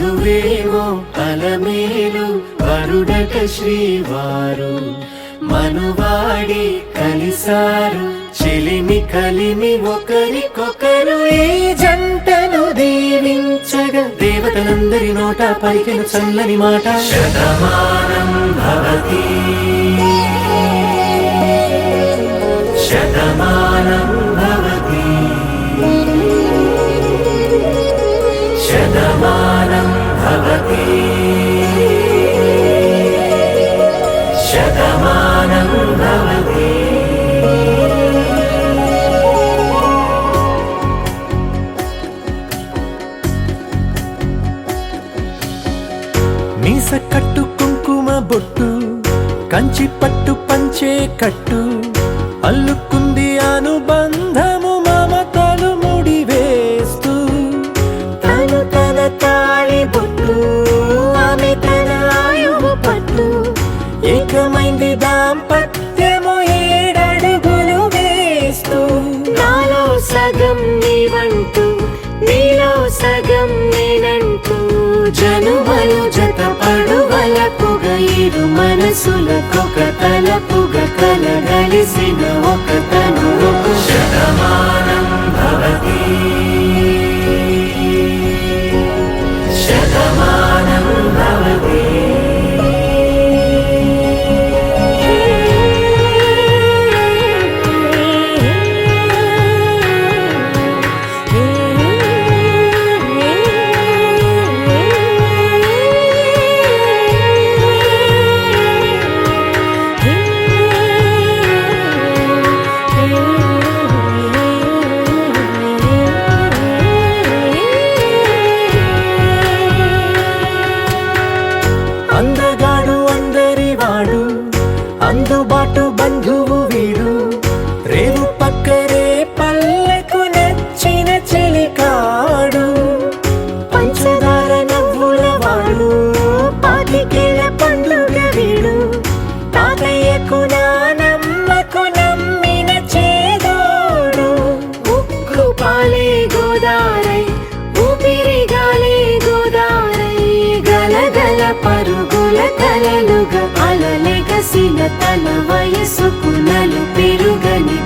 వధువేమో అలమేలు వరుడట శ్రీవారు మనువాడి కలిసారు చెలిమి కలిమి ఒకరికొకరు ఈ జంటను దీవించగా దేవతలందరి నోట పలికిన చల్లని మాట శతమానం భవతి శతమానం భవతి శతమానం భవతి శతమానం భవతి. మీస కట్టు కుంకుమ బొట్టు కంచి పట్టు పంచే కట్టు అల్లుకుంది అనుబంధము మమతలు ముడివేస్తూ తను తన తాళి బొట్టు ఆమె తన ఆయువు పట్టు ఏకమైంది దాంపత్యము 7 అడుగులు వేస్తూ నాలో సగం నీవంటూ నీలో సగం నేనంటూ జనుమలు జత పడువలపుగ ఇరు మనసులకొక తలపుగ కలగలిసిన ఒక తను శతమానం భవతి శతమానం భవతి. అందగాడు అందరివాడు అందుబాటు బంధువు వీడు రేవు పక్కరే పల్లెకు నచ్చిన చెలికాడు పంచదార నవ్వుల వాడు పాతికేళ్ల పండుగ వీడు తాతయ్యకు నానమ్మకు నమ్మిన చేదోడు ఉక్కు పాలే గోదారై ఊపిరి గాలే గోదారై గలగల పరుగుల కలలుగా అలలెగసిన తన వయసుకు నలు పెరుగని